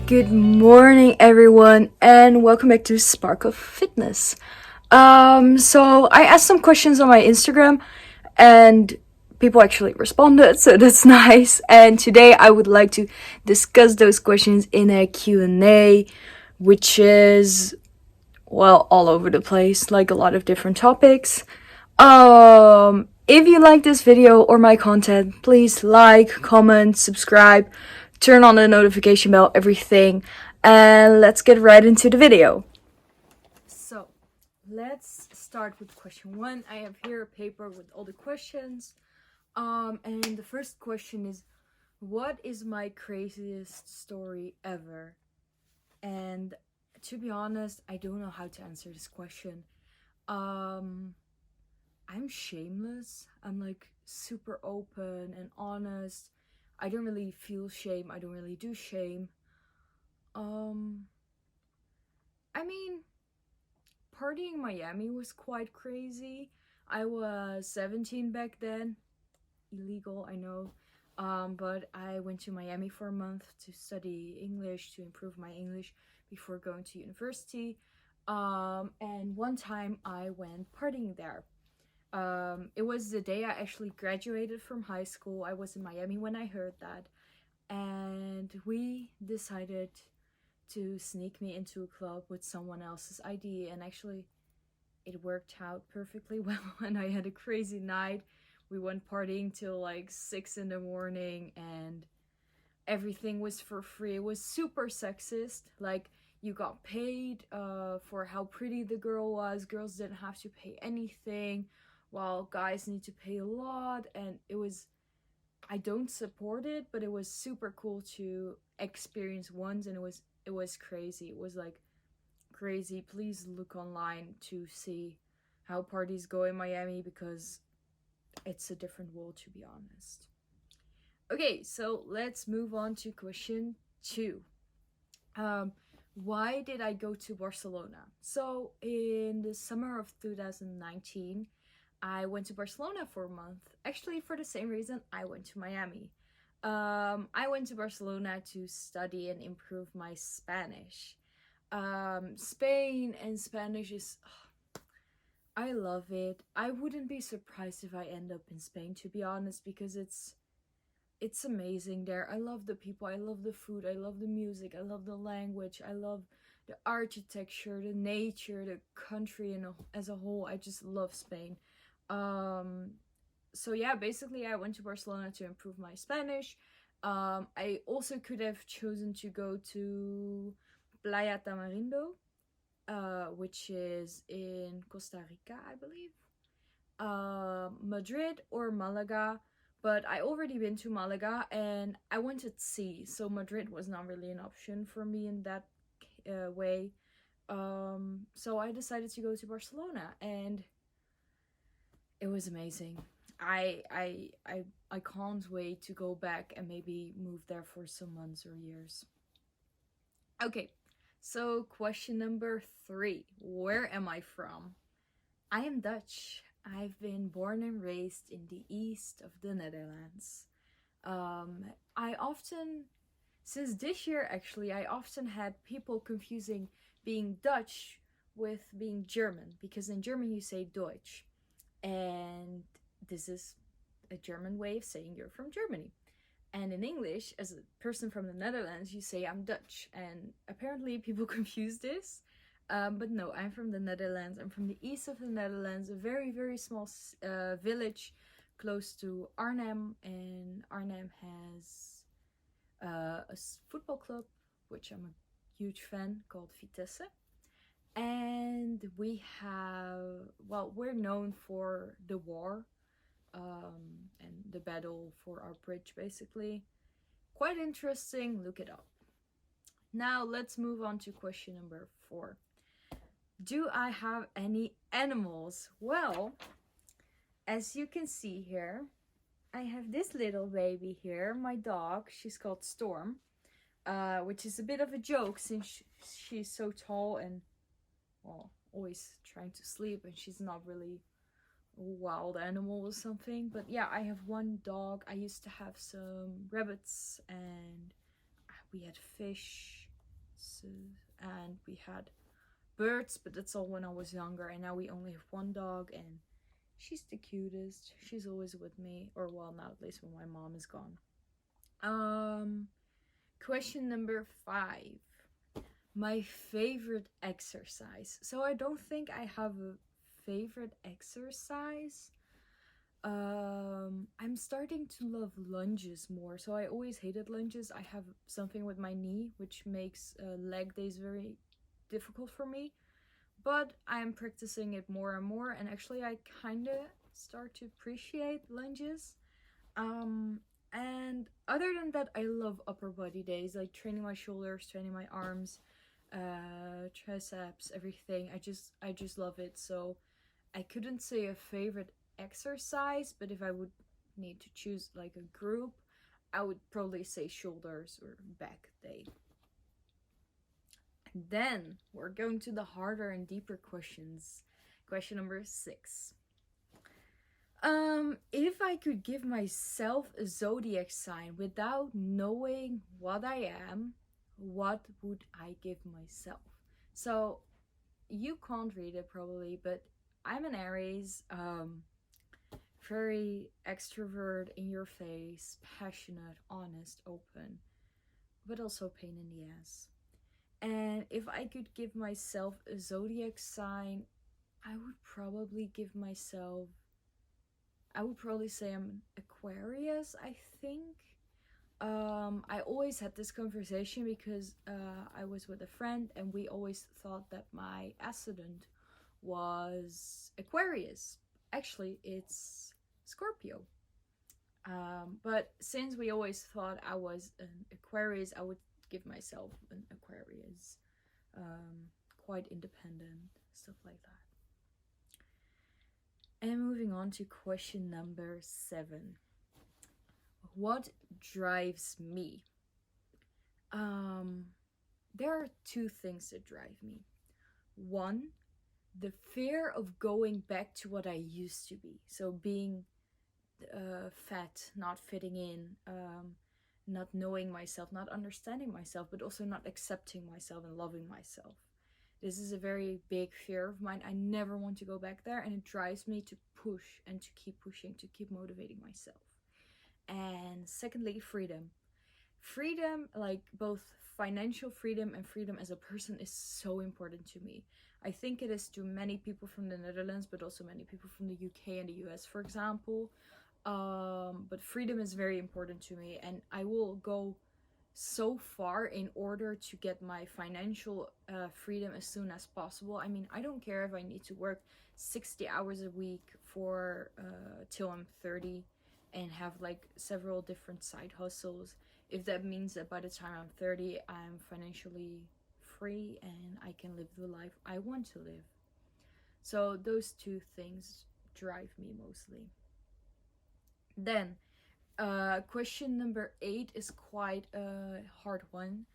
Good morning, everyone, and welcome back to sparkof Fitness. So I asked some questions on my Instagram, and people actually responded, so that's nice. And today I would like to discuss those questions in a Q&A, which is, well, all over the place, like a lot of different topics. If you like this video or my content, please like, comment, subscribe, turn on the notification bell, everything, and let's get right into the video. So, let's start with question 1. I have here a paper with all the questions. And the first question is, what is my craziest story ever? And to be honest, I don't know how to answer this question. I'm shameless. I'm like super open and honest. I don't really feel shame. I don't really do shame. I mean, partying in Miami was quite crazy. I was 17 back then. Illegal, I know. But I went to Miami for a month to study English, to improve my English before going to university. And one time I went partying there. It was the day I actually graduated from high school. I was in Miami when I heard that, and we decided to sneak me into a club with someone else's ID, and actually it worked out perfectly well, and I had a crazy night. We went partying till like 6 in the morning, and everything was for free. It was super sexist. Like, you got paid for how pretty the girl was. Girls didn't have to pay anything, while guys need to pay a lot. And I don't support it, but it was super cool to experience once, and it was crazy. It was like crazy. Please look online to see how parties go in Miami, because it's a different world, to be honest. Okay, so let's move on to question 2. Why did I go to Barcelona? So in the summer of 2019, I went to Barcelona for a month. Actually, for the same reason I went to Miami. I went to Barcelona to study and improve my Spanish. Spain and Spanish is... I love it. I wouldn't be surprised if I end up in Spain, to be honest, because it's amazing there. I love the people, I love the food, I love the music, I love the language, I love the architecture, the nature, the country, and as a whole, I just love Spain. So yeah, basically I went to Barcelona to improve my Spanish. I also could have chosen to go to Playa Tamarindo, which is in Costa Rica, I believe. Madrid or Malaga, but I already been to Malaga and I wanted sea, so Madrid was not really an option for me in that way. So I decided to go to Barcelona, and it was amazing. I can't wait to go back and maybe move there for some months or years. Okay, so question number 3. Where am I from? I am Dutch. I've been born and raised in the east of the Netherlands. I often, since this year actually, I often had people confusing being Dutch with being German, because in German you say Deutsch, and this is a German way of saying you're from Germany. And in English, as a person from the Netherlands, you say I'm Dutch, and apparently people confuse this. But no, I'm from the Netherlands. I'm from the east of the Netherlands, a very, very small village close to Arnhem. And Arnhem has a football club, which I'm a huge fan, called Vitesse. And we're known for the war, and the battle for our bridge, basically. Quite interesting, look it up. Now let's move on to question number 4. Do I have any animals? Well, as you can see here, I have this little baby here, my dog. She's called Storm, which is a bit of a joke since she's so tall and, well, always trying to sleep, and she's not really a wild animal or something. But yeah, I have one dog. I used to have some rabbits, and we had fish. and we had birds, but that's all when I was younger. And now we only have one dog, and she's the cutest. She's always with me, or well, now at least when my mom is gone. Question number 5. My favorite exercise. So I don't think I have a favorite exercise. I'm starting to love lunges more. So I always hated lunges. I have something with my knee, which makes leg days very difficult for me. But I'm practicing it more and more, and actually I kind of start to appreciate lunges. And other than that, I love upper body days, like training my shoulders, training my arms, triceps, everything. I just love it. So I couldn't say a favorite exercise, but if I would need to choose like a group, I would probably say shoulders or back day. And then we're going to the harder and deeper questions. Question number 6. If I could give myself a zodiac sign without knowing what I am, what would I give myself? So you can't read it probably, but I'm an Aries, very extrovert, in your face, passionate, honest, open, but also pain in the ass. And if I could give myself a zodiac sign, I would probably say I'm an Aquarius, I think. I always had this conversation because I was with a friend and we always thought that my ascendant was Aquarius. Actually, it's Scorpio. But since we always thought I was an Aquarius, I would give myself an Aquarius. Quite independent, stuff like that. And moving on to question number 7. What drives me? There are 2 things that drive me. 1, the fear of going back to what I used to be. So being fat, not fitting in, not knowing myself, not understanding myself, but also not accepting myself and loving myself. This is a very big fear of mine. I never want to go back there, and it drives me to push and to keep pushing, to keep motivating myself. And secondly, freedom. Freedom, like both financial freedom and freedom as a person, is so important to me. I think it is to many people from the Netherlands, but also many people from the UK and the US, for example. But freedom is very important to me, and I will go so far in order to get my financial freedom as soon as possible. I mean, I don't care if I need to work 60 hours a week for till I'm 30 and have like several different side hustles, if that means that by the time I'm 30 I'm financially free and I can live the life I want to live. So those 2 things drive me mostly. Then question number 8 is quite a hard one,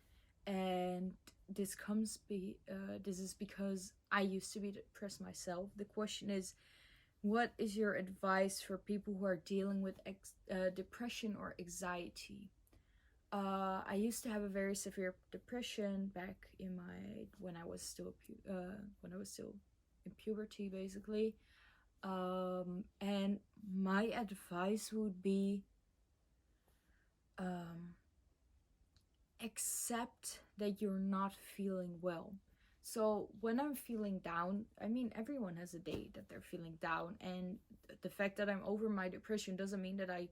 and this is because I used to be depressed myself. The question is, what is your advice for people who are dealing with depression or anxiety? I used to have a very severe depression back in when I was still in puberty, basically. And my advice would be, accept that you're not feeling well. So when I'm feeling down, I mean, everyone has a day that they're feeling down, and the fact that I'm over my depression doesn't mean that I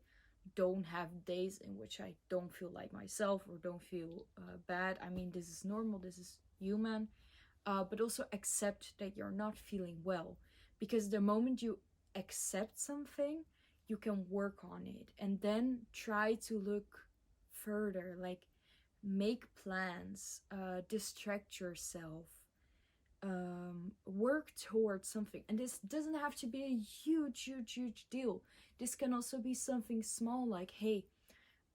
don't have days in which I don't feel like myself or don't feel bad. I mean, this is normal, this is human. But also accept that you're not feeling well, because the moment you accept something, you can work on it and then try to look further, like make plans, distract yourself, work towards something. And this doesn't have to be a huge deal. This can also be something small, like, hey,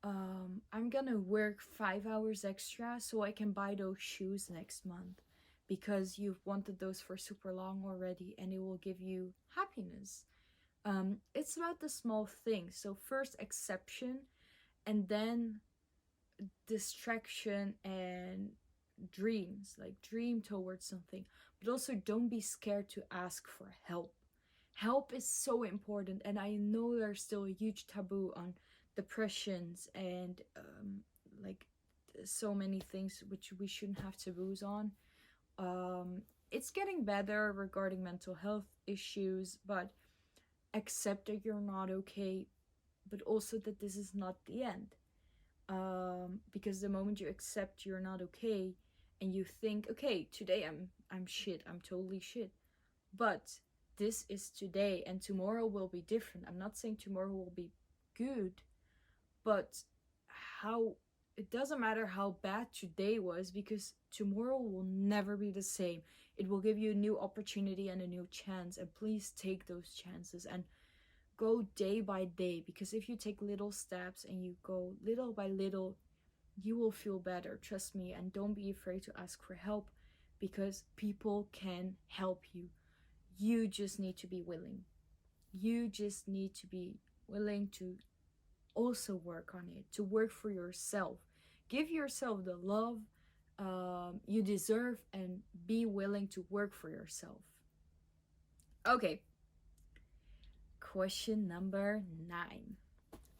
I'm gonna work 5 hours extra so I can buy those shoes next month, because you've wanted those for super long already, and it will give you happiness. It's about the small things. So first acceptance, and then distraction and dreams, like dream towards something, but also don't be scared to ask for help. Help is so important, and I know there's still a huge taboo on depressions and like so many things which we shouldn't have taboos on. um it's getting better regarding mental health issues, but accept that you're not okay, but also that this is not the end. Because the moment you accept you're not okay and you think, okay, today I'm shit, I'm totally shit, but this is today and tomorrow will be different. I'm not saying tomorrow will be good, but how it doesn't matter how bad today was, because tomorrow will never be the same. It will give you a new opportunity and a new chance, and please take those chances and go day by day, because if you take little steps and you go little by little, you will feel better, trust me. And don't be afraid to ask for help, because people can help you. You just need to be willing. You just need to be willing to also work on it, to work for yourself. Give yourself the love you deserve, and be willing to work for yourself. Okay, question number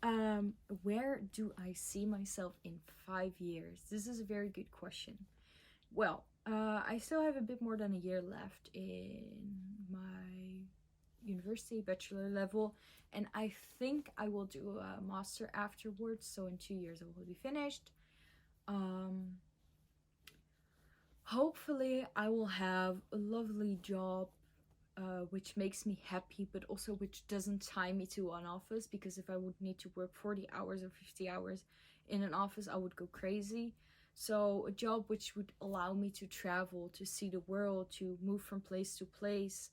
9. Where do I see myself in 5 years? This is a very good question. Well, I still have a bit more than a year left in my university bachelor level, and I think I will do a master afterwards, so in 2 years I will be finished. Hopefully I will have a lovely job, which makes me happy, but also which doesn't tie me to an office, because if I would need to work 40 hours or 50 hours in an office, I would go crazy. So a job which would allow me to travel, to see the world, to move from place to place,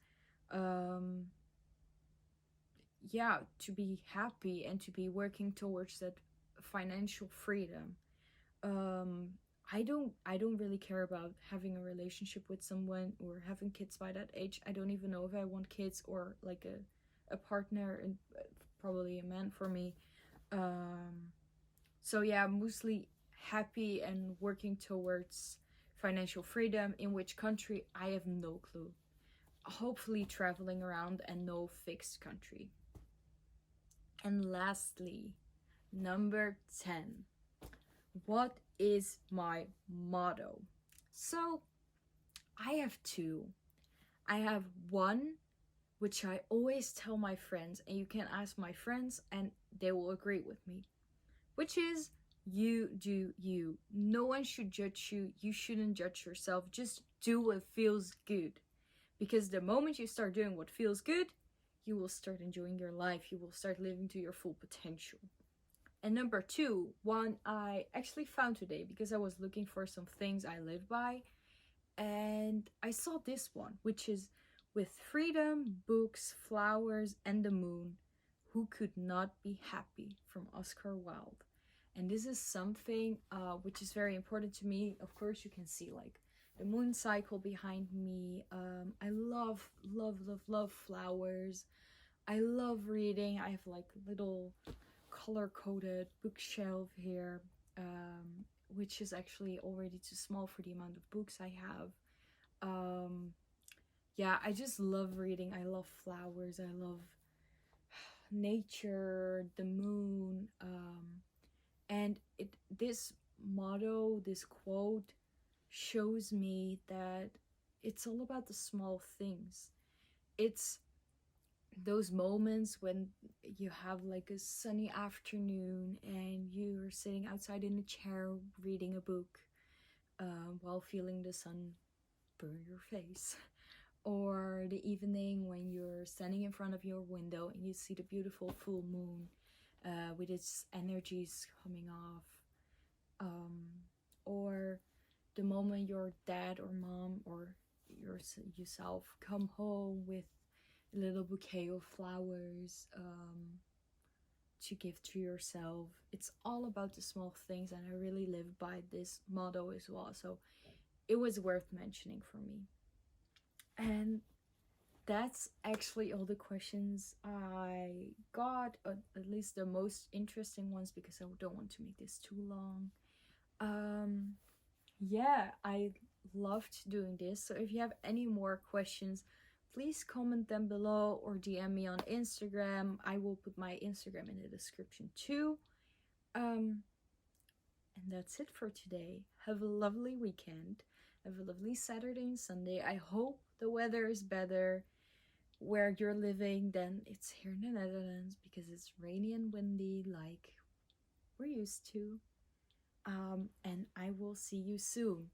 yeah, to be happy and to be working towards that financial freedom. um I don't really care about having a relationship with someone or having kids by that age. I don't even know if I want kids or like a partner, and probably a man for me. So yeah, mostly happy and working towards financial freedom. In which country, I have no clue. Hopefully traveling around, and no fixed country. And lastly, number 10. What is my motto? So, I have two. I have one, which I always tell my friends, and you can ask my friends and they will agree with me, which is, you do you. No one should judge you. You shouldn't judge yourself. Just do what feels good. Because the moment you start doing what feels good, you will start enjoying your life. You will start living to your full potential. And number 2, one I actually found today because I was looking for some things I live by. And I saw this one, which is, with freedom, books, flowers, and the moon, who could not be happy, from Oscar Wilde. And this is something which is very important to me. Of course, you can see like the moon cycle behind me. I love, love, love, love flowers. I love reading. I have like little color-coded bookshelf here, which is actually already too small for the amount of books I have. Yeah, I just love reading. I love flowers. I love nature, the moon, and this motto, this quote, shows me that it's all about the small things. It's those moments when you have like a sunny afternoon and you're sitting outside in a chair reading a book, while feeling the sun burn your face. Or the evening when you're standing in front of your window and you see the beautiful full moon, with its energies coming off. Or the moment your dad or mom or yourself come home with a little bouquet of flowers, to give to yourself. It's all about the small things, and I really live by this motto as well. So it was worth mentioning for me. And that's actually all the questions I got, at least the most interesting ones, because I don't want to make this too long. Yeah, I loved doing this. So if you have any more questions, please comment them below or DM me on Instagram. I will put my Instagram in the description too. Um, and that's it for today. Have a lovely weekend. Have a lovely Saturday and Sunday. I hope the weather is better where you're living than it's here in the Netherlands because it's rainy and windy like we're used to. And I will see you soon.